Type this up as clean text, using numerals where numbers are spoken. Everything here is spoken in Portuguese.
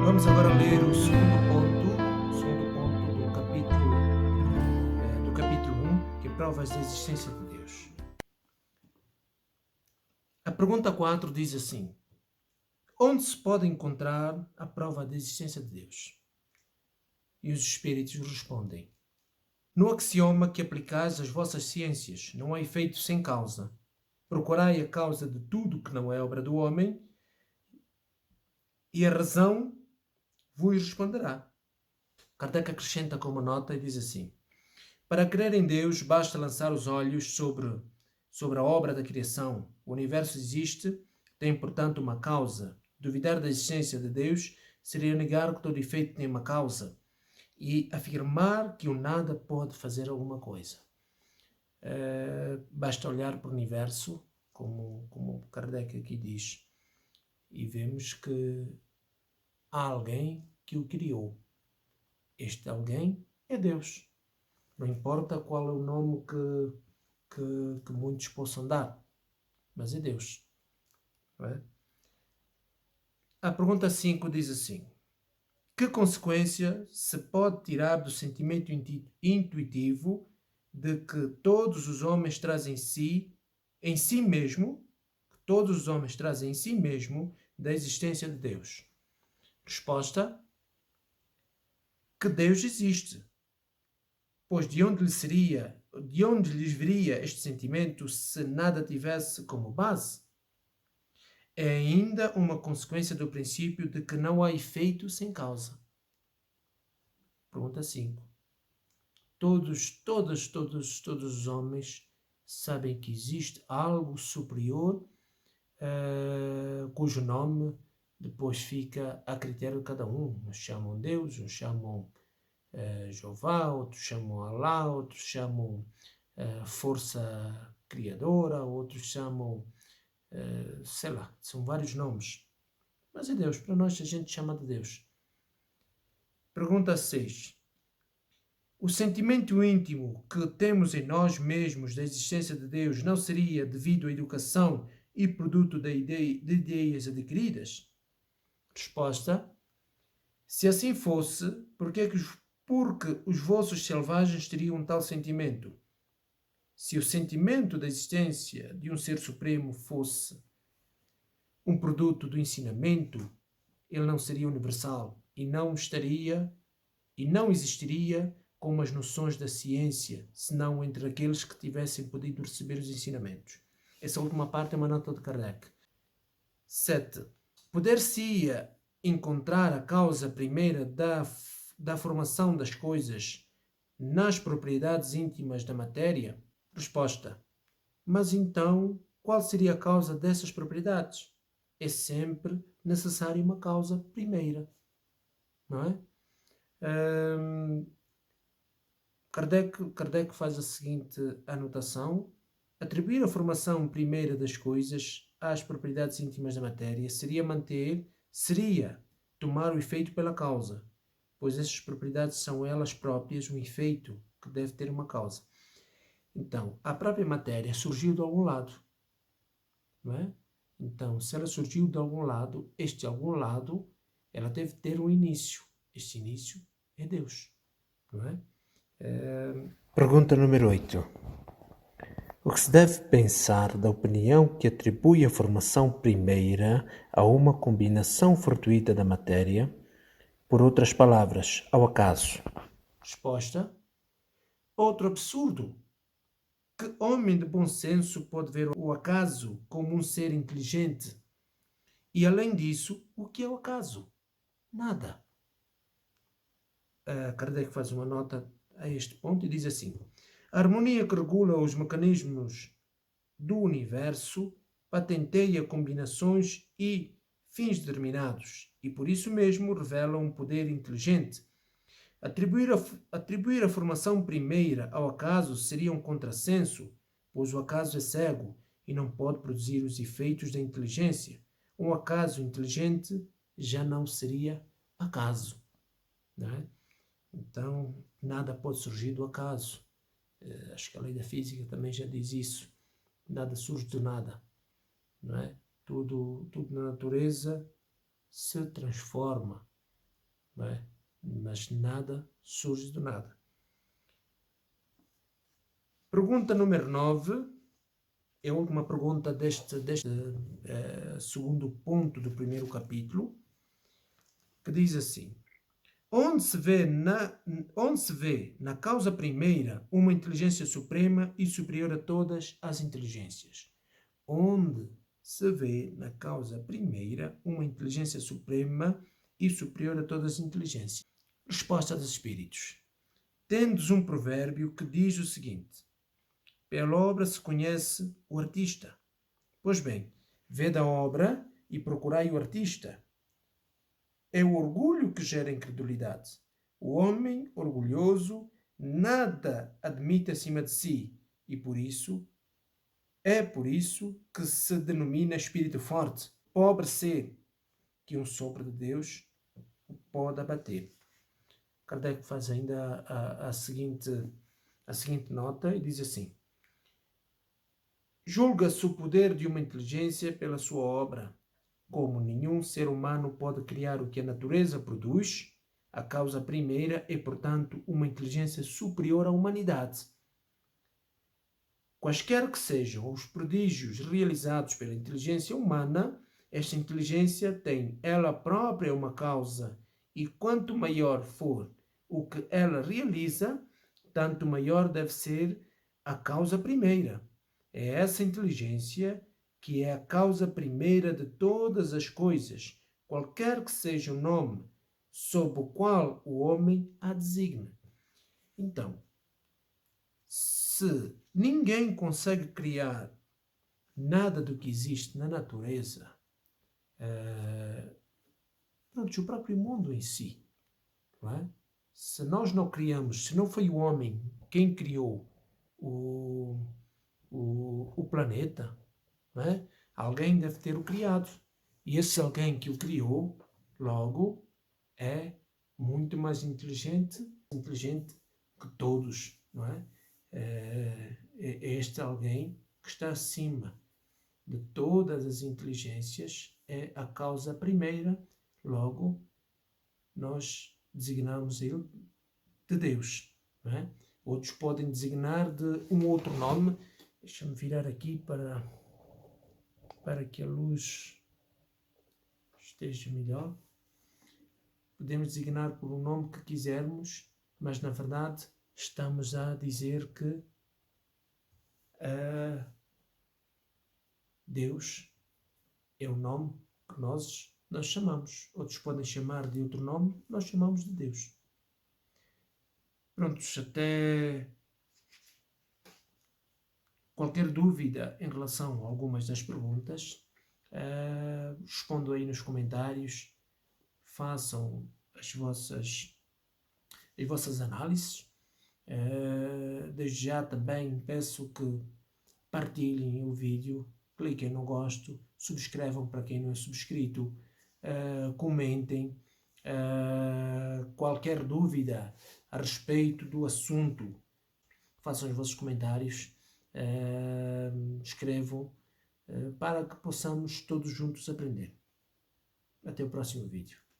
Vamos agora ler o segundo ponto do capítulo 1, que é provas da existência de Deus. A pergunta 4 diz assim: onde se pode encontrar a prova da existência de Deus? E os espíritos respondem: no axioma que aplicais às vossas ciências, não há efeito sem causa. Procurai a causa de tudo que não é obra do homem, e a razão vos responderá. Kardec acrescenta como nota e diz assim: para crer em Deus, basta lançar os olhos sobre a obra da criação. O universo existe, tem, portanto, uma causa. Duvidar da existência de Deus seria negar que todo efeito tem uma causa e afirmar que o nada pode fazer alguma coisa. Basta olhar para o universo, como Kardec aqui diz, e vemos que há alguém que o criou. Este alguém é Deus. Não importa qual é o nome que muitos possam dar, mas é Deus. Não é? A pergunta 5 diz assim: que consequência se pode tirar do sentimento intuitivo de que todos os homens trazem em si mesmo, da existência de Deus? Resposta: que Deus existe. Pois de onde lhes viria este sentimento se nada tivesse como base? É ainda uma consequência do princípio de que não há efeito sem causa. Pergunta 5. Todos os homens sabem que existe algo superior, cujo nome depois fica a critério de cada um. Uns chamam Deus, uns chamam Jeová, outros chamam Alá, outros chamam força criadora, outros chamam, sei lá, são vários nomes. Mas é Deus, para nós a gente chama de Deus. Pergunta 6. O sentimento íntimo que temos em nós mesmos da existência de Deus não seria devido à educação e produto de ideias adquiridas? Resposta: se assim fosse, porque os vossos selvagens teriam um tal sentimento? Se o sentimento da existência de um ser supremo fosse um produto do ensinamento, ele não seria universal e não existiria como as noções da ciência, senão entre aqueles que tivessem podido receber os ensinamentos. Essa última parte é uma nota de Kardec. 7. Poder-se-ia encontrar a causa primeira da formação das coisas nas propriedades íntimas da matéria? Resposta: mas então, qual seria a causa dessas propriedades? É sempre necessária uma causa primeira, não é? Kardec faz a seguinte anotação: atribuir a formação primeira das coisas às propriedades íntimas da matéria seria tomar o efeito pela causa, pois essas propriedades são elas próprias um efeito que deve ter uma causa. Então, a própria matéria surgiu de algum lado, não é? Então, se ela surgiu de algum lado, este algum lado, ela deve ter um início. Este início é Deus, não é? Pergunta número 8. O que se deve pensar da opinião que atribui a formação primeira a uma combinação fortuita da matéria, por outras palavras, ao acaso? Resposta: outro absurdo. Que homem de bom senso pode ver o acaso como um ser inteligente? E além disso, o que é o acaso? Nada. Kardec faz uma nota a este ponto e diz assim: a harmonia que regula os mecanismos do universo patenteia combinações e fins determinados e por isso mesmo revela um poder inteligente. Atribuir a formação primeira ao acaso seria um contrassenso, pois o acaso é cego e não pode produzir os efeitos da inteligência. Um acaso inteligente já não seria acaso, não é? Então, nada pode surgir do acaso. Acho que a lei da física também já diz isso. nada surge do nada, não é? Tudo na natureza se transforma, não é? Mas nada surge do nada. Pergunta número 9 é a última pergunta deste segundo ponto do primeiro capítulo, que diz assim: onde se vê na causa primeira uma inteligência suprema e superior a todas as inteligências? Onde se vê na causa primeira uma inteligência suprema e superior a todas as inteligências? Resposta dos Espíritos. Tendes um provérbio que diz o seguinte: pela obra se conhece o artista. Pois bem, vede a obra e procurai o artista. É o orgulho que gera incredulidade. O homem orgulhoso nada admite acima de si e por isso que se denomina espírito forte. Pobre ser que um sopro de Deus o pode abater. Kardec faz ainda a seguinte nota e diz assim: julga-se o poder de uma inteligência pela sua obra. Como nenhum ser humano pode criar o que a natureza produz, a causa primeira é, portanto, uma inteligência superior à humanidade. Quaisquer que sejam os prodígios realizados pela inteligência humana, esta inteligência tem ela própria uma causa, e quanto maior for o que ela realiza, tanto maior deve ser a causa primeira. É essa inteligência que é a causa primeira de todas as coisas, qualquer que seja o nome sob o qual o homem a designa. Então, se ninguém consegue criar nada do que existe na natureza, o próprio mundo em si, não é? Se nós não criamos, se não foi o homem quem criou o planeta, não é? Alguém deve ter o criado. E esse alguém que o criou, logo, é muito mais inteligente que todos, não é? É este alguém que está acima de todas as inteligências, é a causa primeira, logo, nós designamos ele de Deus, não é? Outros podem designar de um outro nome. Deixa-me virar aqui para que a luz esteja melhor. Podemos designar por um nome que quisermos, mas na verdade estamos a dizer que Deus é o nome que nós chamamos. Outros podem chamar de outro nome, nós chamamos de Deus. Prontos, até qualquer dúvida em relação a algumas das perguntas, respondam aí nos comentários, façam as vossas análises. Desde já também peço que partilhem o vídeo, cliquem no gosto, subscrevam para quem não é subscrito, comentem. Qualquer dúvida a respeito do assunto, façam os vossos comentários, escrevam, para que possamos todos juntos aprender. Até o próximo vídeo.